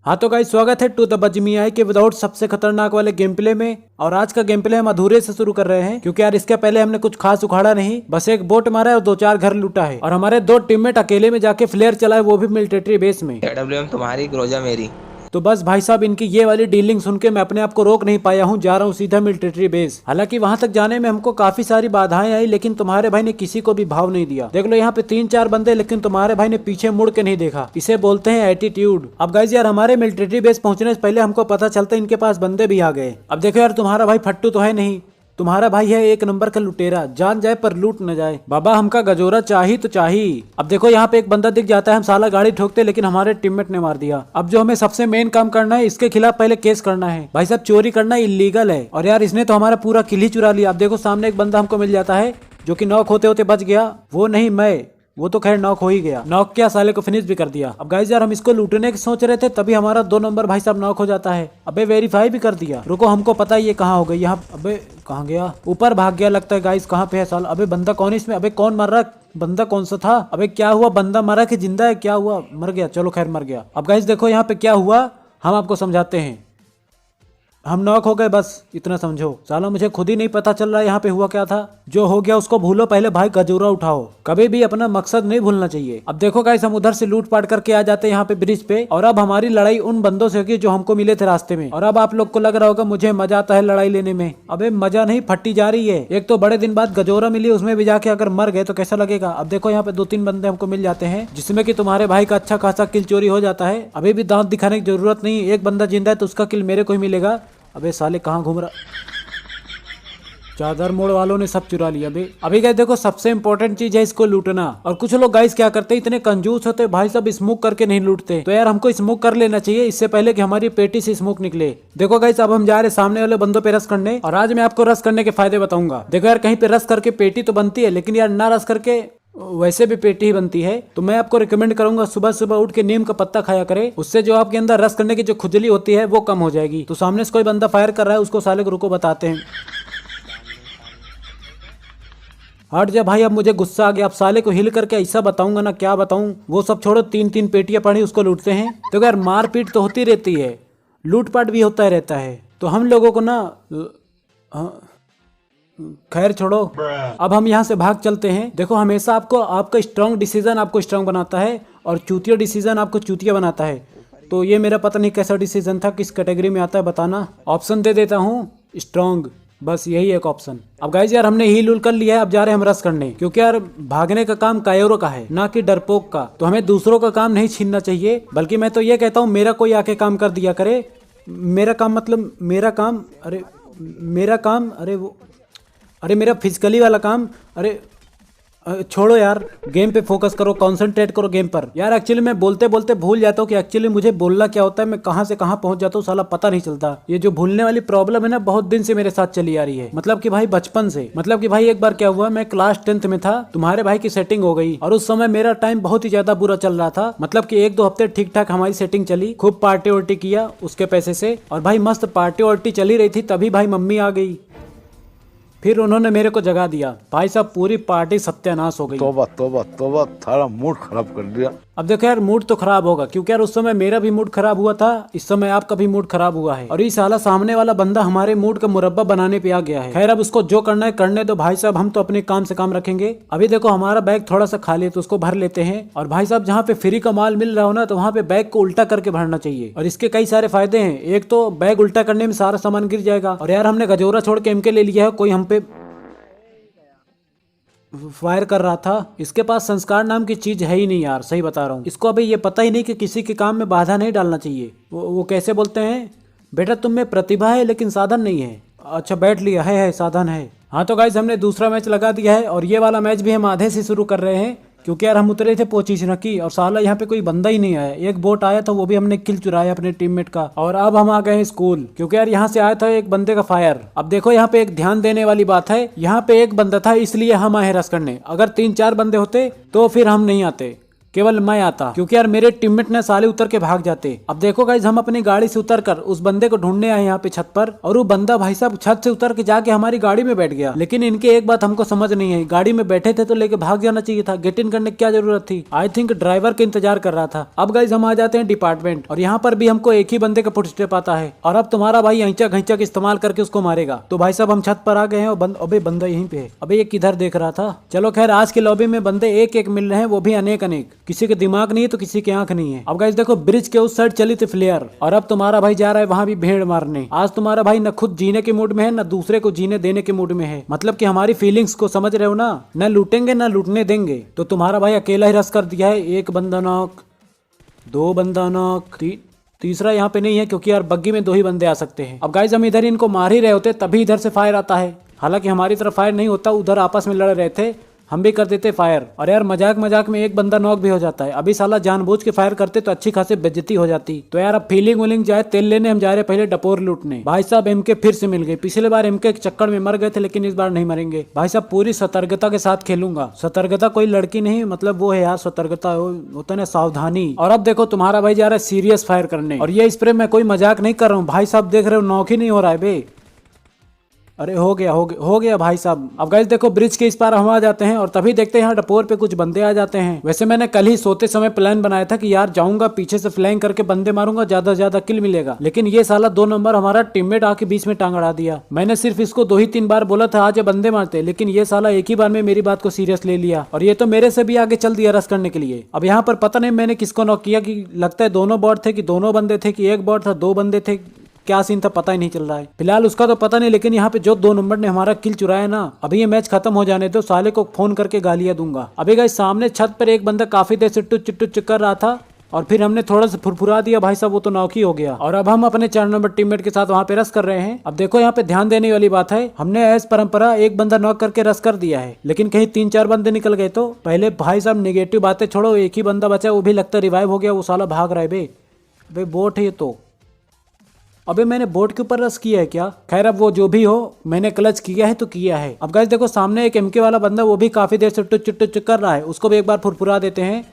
हाँ तो गाइस, स्वागत है टू द बजमियाई के विदाउट सबसे खतरनाक वाले गेम प्ले में। और आज का गेम प्ले हम अधूरे से शुरू कर रहे हैं क्योंकि यार इसके पहले हमने कुछ खास उखाड़ा नहीं, बस एक बोट मारा है और 2-4 घर लूटा है। और हमारे 2 टीममेट अकेले में जाके फ्लेयर चलाए, वो भी मिलिट्री बेस में। AWM तुम्हारी ग्रोजा मेरी। तो बस भाई साहब, इनकी ये वाली डीलिंग सुन के मैं अपने आप को रोक नहीं पाया हूँ, जा रहा हूँ सीधा मिलिट्री बेस। हालांकि वहां तक जाने में हमको काफी सारी बाधाएं आई, लेकिन तुम्हारे भाई ने किसी को भी भाव नहीं दिया। देख लो यहाँ पे 3-4 बंदे, लेकिन तुम्हारे भाई ने पीछे मुड़ के नहीं देखा। इसे बोलते हैं एटीट्यूड। अब गाइस यार, हमारे मिलिट्री बेस पहुंचने से पहले हमको पता चलता इनके पास बंदे भी आ गए। अब देखो यार, तुम्हारा भाई फट्टू तो है नहीं, तुम्हारा भाई है एक नंबर का लुटेरा, जान जाए पर लूट न जाए। बाबा हमका गजोरा चाहिए तो चाहिए। अब देखो यहाँ पे एक बंदा दिख जाता है, हम साला गाड़ी ठोकते, लेकिन हमारे टीममेट ने मार दिया। अब जो हमें सबसे मेन काम करना है, इसके खिलाफ पहले केस करना है। भाई साहब, चोरी करना इलीगल है। और यार इसने तो हमारा पूरा किल ही चुरा लिया। अब देखो सामने एक बंदा हमको मिल जाता है जो कि नॉक होते होते बच गया। वो नहीं मैं, वो तो खैर नॉक हो ही गया। नॉक क्या, साले को फिनिश भी कर दिया। अब गाइस यार, हम इसको लूटने की सोच रहे थे, तभी हमारा 2 नंबर भाई साहब नॉक हो जाता है। अबे वेरीफाई भी कर दिया। रुको, हमको पता है ये कहाँ हो गई। यहाँ अबे कहाँ गया, ऊपर भाग गया लगता है। गाइस कहाँ पे है साल? अबे बंदा कौन है इसमें? अबे कौन मर रहा? बंदा कौन सा था? अबे क्या हुआ, बंदा मरा कि जिंदा है? क्या हुआ? मर गया, चलो खैर मर गया। अब गाइस देखो यहाँ पे क्या हुआ, हम आपको समझाते हैं। हम नॉक हो गए, बस इतना समझो। साला मुझे खुद ही नहीं पता चल रहा है यहाँ पे हुआ क्या था। जो हो गया उसको भूलो, पहले भाई गजूरा उठाओ। कभी भी अपना मकसद नहीं भूलना चाहिए। अब देखो गाइस, हम उधर से लूट पाट करके आ जाते हैं यहाँ पे ब्रिज पे। और अब हमारी लड़ाई उन बंदों से होगी जो हमको मिले थे रास्ते में। और अब आप लोग को लग रहा होगा मुझे मजा आता है लड़ाई लेने में। अबे मजा नहीं, फट्टी जा रही है। एक तो बड़े दिन बाद गजोरा मिली, उसमें भी जाके अगर मर गए तो कैसा लगेगा। अब देखो यहाँ पे 2-3 बंदे हमको मिल जाते हैं, जिसमें कि तुम्हारे भाई का अच्छा खासा किल चोरी हो जाता है। अभी भी दांत दिखाने की जरूरत नहीं, एक बंदा जिंदा है तो उसका किल मेरे को ही मिलेगा। अबे साले कहाँ घूम रहा? चादर मोड़ वालों ने सब चुरा लिया। अभी गाइस देखो, सबसे इंपॉर्टेंट चीज है इसको लूटना। और कुछ लोग गाइस क्या करते हैं, इतने कंजूस होते भाई सब, स्मोक करके नहीं लूटते। तो यार हमको स्मोक कर लेना चाहिए इससे पहले कि हमारी पेटी से स्मोक निकले। देखो गाइस, अब हम जा रहे सामने वाले बंदों पे रस करने। और आज मैं आपको रस करने के फायदे बताऊंगा। देखो यार, कहीं पे रस करके पेटी तो बनती है, लेकिन यार ना रस करके वैसे भी पेटी ही बनती है। तो मैं आपको रिकमेंड करूंगा सुबह सुबह उठ के नीम का पत्ता खाया करे। उससे जो आपके अंदर रस करने की जो खुजली होती है वो कम हो जाएगी। तो सामने से कोई बंदा फायर कर रहा है, उसको साले को रुको बताते हैं। हट जा भाई, अब मुझे गुस्सा आ गया। अब साले को हिल करके ऐसा बताऊंगा ना, क्या बताऊं। वो सब छोड़ो, 3-3 पेटियां पड़ी, उसको लूटते हैं। तो यार मारपीट तो होती रहती है, लूटपाट भी होता रहता है। तो हम लोगों को ना खैर छोड़ो, अब हम यहाँ से भाग चलते हैं। देखो हमेशा आपको आपका स्ट्रांग डिसीजन आपको स्ट्रांग बनाता है, और चूतिया डिसीजन आपको चूतिया बनाता है। तो ये मेरा पता नहीं कैसा डिसीजन था, किस कैटेगरी में आता है बताना। ऑप्शन दे देता हूँ, स्ट्रांग, बस यही एक ऑप्शन। अब गाइस यार, हमने हील उल कर लिया है, अब जा रहे हैं हम रस करने। क्योंकि यार भागने का काम कायरों का है, ना कि डरपोक का। तो हमें दूसरों का काम नहीं छीनना चाहिए, बल्कि मैं तो ये कहता हूँ मेरा कोई आके काम कर दिया करे। मेरा काम मतलब मेरा काम, अरे मेरा फिजिकली वाला काम। अरे छोड़ो यार, गेम पे फोकस करो, कंसंट्रेट करो गेम पर। यार एक्चुअली मैं बोलते बोलते भूल जाता हूँ कि एक्चुअली मुझे बोलना क्या होता है। मैं कहाँ से कहाँ पहुंच जाता हूँ, साला पता नहीं चलता। ये जो भूलने वाली प्रॉब्लम है ना, बहुत दिन से मेरे साथ चली आ रही है। मतलब कि भाई बचपन से। मतलब कि भाई एक बार क्या हुआ, मैं क्लास 10th में था, तुम्हारे भाई की सेटिंग हो गई। और उस समय मेरा टाइम बहुत ही ज्यादा बुरा चल रहा था। मतलब कि 1-2 हफ्ते ठीक ठाक हमारी सेटिंग चली, खूब पार्टी वार्टी किया उसके पैसे से। और भाई मस्त पार्टी वार्टी चली रही थी, तभी भाई मम्मी आ गई। फिर उन्होंने मेरे को जगा दिया। भाई साहब पूरी पार्टी सत्यानाश हो गई। तोबा तोबा तोबा, थारा मूड खराब कर दिया। अब देखो यार, मूड तो खराब होगा, क्योंकि यार उस समय मेरा भी मूड खराब हुआ था, इस समय आपका भी मूड खराब हुआ है। और ये साला सामने वाला बंदा हमारे मूड का मुरब्बा बनाने पे आ गया है। खैर अब उसको जो करना है करने दो भाई साहब, हम तो अपने काम से काम रखेंगे। अभी देखो हमारा बैग थोड़ा सा खाली है, तो उसको भर लेते हैं। और भाई साहब, जहाँ पे फ्री का माल मिल रहा हो ना, तो वहाँ पे बैग को उल्टा करके भरना चाहिए। और इसके कई सारे फायदे हैं। एक तो बैग उल्टा करने में सारा सामान गिर जाएगा। और यार हमने गजोरा छोड़ के MK ले लिया है, कोई हम पे फायर कर रहा था। इसके पास संस्कार नाम की चीज है ही नहीं यार, सही बता रहा हूँ। इसको अभी ये पता ही नहीं कि किसी के काम में बाधा नहीं डालना चाहिए। वो कैसे बोलते हैं, बेटा तुम में प्रतिभा है लेकिन साधन नहीं है। अच्छा बैठ लिया है साधन है। हाँ तो गाइस, हमने दूसरा मैच लगा दिया है, और ये वाला मैच भी हम आधे से शुरू कर रहे हैं। क्योंकि यार हम उतरे थे पोजीशन की, और साला यहाँ पे कोई बंदा ही नहीं आया। एक बोट आया था, वो भी हमने किल चुराया अपने टीममेट का। और अब हम आ गए हैं स्कूल, क्योंकि यार यहाँ से आया था एक बंदे का फायर। अब देखो यहाँ पे एक ध्यान देने वाली बात है, यहाँ पे एक बंदा था इसलिए हम आए रस करने। अगर 3-4 बंदे होते तो फिर हम नहीं आते। केवल मैं आता, क्योंकि यार मेरे टीममेट ने साले उतर के भाग जाते। अब देखो गाइस, हम अपनी गाड़ी से उतरकर उस बंदे को ढूंढने आए यहाँ पे छत पर, और वो बंदा भाई साहब छत से उतर के जाके हमारी गाड़ी में बैठ गया। लेकिन इनके एक बात हमको समझ नहीं आई, गाड़ी में बैठे थे तो लेके भाग जाना चाहिए था, गेट इन करने की क्या जरूरत थी। आई थिंक ड्राइवर का इंतजार कर रहा था। अब गाइस हम आ जाते हैं डिपार्टमेंट, और यहाँ पर भी हमको एक ही बंदे का फुटस्टेप आता है, और अब तुम्हारा भाई ऐंचा घैंचा का इस्तेमाल करके उसको मारेगा। तो भाई साहब हम छत पर आ गए हैं, और अबे बंदा यहीं पे है। अबे ये किधर देख रहा था। चलो खैर, आज के लॉबी में बंदे एक एक मिल रहे हैं, वो भी अनेक अनेक। किसी के दिमाग नहीं तो किसी की आंख नहीं है। अब गाइस देखो, ब्रिज के उस साइड चली थी फ्लेयर, और अब तुम्हारा भाई जा रहा है वहां भी भेड़ मारने। आज तुम्हारा भाई न खुद जीने के मूड में है, न दूसरे को जीने देने के मूड में है। मतलब कि हमारी फीलिंग्स को समझ रहे हो ना, न लूटेंगे न लूटने देंगे। तो तुम्हारा भाई अकेला ही रस कर दिया है। एक बंदा नॉक, दो बंदा नॉक, तीसरा यहाँ पे नहीं है, क्योंकि यार बग्गी में 2 ही बंदे आ सकते हैं। अब गाइस हम इधर इनको मार ही रहे होते, तभी इधर से फायर आता है। हालांकि हमारी तरफ फायर नहीं होता, उधर आपस में लड़ रहे थे, हम भी कर देते फायर। और यार मजाक मजाक में एक बंदा नॉक भी हो जाता है। अभी साला जानबूझ के फायर करते तो अच्छी खासी बेइज्जती हो जाती। तो यार अब फीलिंग विलिंग जाए, तेल लेने हम जा रहे पहले डपोर लूटने। भाई साहब एमके फिर से मिल गए। पिछले बार एमके के चक्कर में मर गए थे, लेकिन इस बार नहीं मरेंगे। भाई साहब पूरी सतर्कता के साथ खेलूंगा। सतर्कता कोई लड़की नहीं, मतलब वो है यार, सतर्कता होता है ना, सावधानी। और अब देखो तुम्हारा भाई जा रहा है सीरियस फायर करने, और ये स्प्रे मैं कोई मजाक नहीं कर रहा हूँ। भाई साहब देख रहे हो, नॉक ही नहीं हो रहा है बे। अरे हो गया भाई साहब। अब गाइस देखो, ब्रिज के इस पार हम आ जाते हैं, और तभी देखते हैं यहाँ डपोर पे कुछ बंदे आ जाते हैं। वैसे मैंने कल ही सोते समय प्लान बनाया था कि यार जाऊंगा पीछे से फ्लैंक करके बंदे मारूंगा, ज्यादा से ज्यादा किल मिलेगा। लेकिन ये साला 2 नंबर हमारा टीममेट आके बीच में टांग अड़ा दिया। मैंने सिर्फ इसको 2 ही 3 बार बोला था आज बंदे मारते, लेकिन ये साला एक ही बार में मेरी बात को सीरियस ले लिया, और ये तो मेरे से भी आगे चल दिया रस करने के लिए। अब यहाँ पर पता नहीं मैंने किसको नॉक किया, कि लगता है दोनों बॉट थे, कि दोनों बंदे थे, कि एक बॉट था 2 बंदे थे, क्या सीन था पता ही नहीं चल रहा है। फिलहाल उसका तो पता नहीं, लेकिन यहाँ पे जो 2 नंबर ने हमारा किल चुराया ना, अभी ये मैच खत्म हो जाने दो, साले को फोन करके गालियां दूंगा। अभी गाइस सामने छत पर एक बंदा काफी देर से टुच कर रहा था, और फिर हमने थोड़ा सा फुरफुरा दिया भाई साहब, वो तो नॉक ही हो गया। और अब हम अपने 4 नंबर टीममेट के साथ वहाँ पे रस कर रहे हैं। अब देखो यहाँ पे ध्यान देने वाली बात है, हमने एज परंपरा एक बंदा नॉक करके रस कर दिया है, लेकिन कहीं 3-4 बंदे निकल गए तो पहले भाई साहब नेगेटिव बातें छोड़ो, एक ही बंदा बचा, वो भी लगता रिवाइव हो गया, वो साला भाग रहा है बे बोट है ये तो। अबे मैंने बोट के ऊपर रस किया है क्या? खैर अब वो जो भी हो, मैंने क्लच किया है तो किया है। अब गाइस देखो सामने एक एमके वाला बंदा, वो भी काफी देर से टुच कर रहा है, उसको भी एक बार फुरफुरा देते हैं।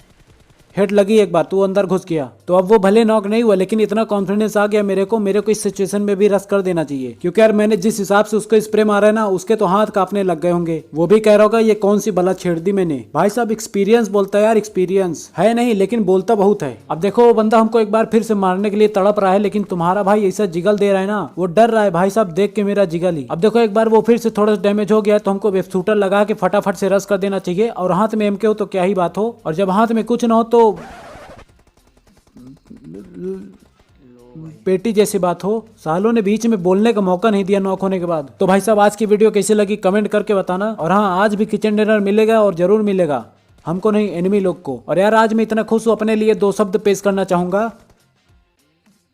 हेड लगी एक बार तो वो अंदर घुस गया। तो अब वो भले नॉक नहीं हुआ, लेकिन इतना कॉन्फिडेंस आ गया मेरे को इस सिचुएशन में भी रस कर देना चाहिए, क्योंकि यार मैंने जिस हिसाब से उसको स्प्रे मारा है ना, उसके तो हाथ कांपने लग गए होंगे। वो भी कह रहा होगा ये कौन सी बला छेड़ दी मैंने। भाई साहब एक्सपीरियंस बोलता है यार, एक्सपीरियंस है नहीं लेकिन बोलता बहुत है। अब देखो वो बंदा हमको एक बार फिर से मारने के लिए तड़प रहा है, लेकिन तुम्हारा भाई ऐसा जिगल दे रहा है ना, वो डर रहा है भाई साहब देख के मेरा जिगल ही। अब देखो एक बार वो फिर से थोड़ा सा डैमेज हो गया, तो हमको वेब शूटर लगा के फटाफट से रस कर देना चाहिए। और हाथ में एमके हो तो क्या ही बात हो, और जब हाथ में कुछ ना हो तो पेटी जैसी बात हो। सालों ने बीच में बोलने का मौका नहीं दिया नॉक होने के बाद। तो भाई साहब आज की वीडियो कैसी लगी कमेंट करके बताना। और हाँ, आज भी किचन डिनर मिलेगा, और जरूर मिलेगा, हमको नहीं एनिमी लोग को। और यार आज मैं इतना खुश हूँ, अपने लिए 2 शब्द पेश करना चाहूंगा,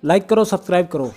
लाइक करो, सब्सक्राइब करो।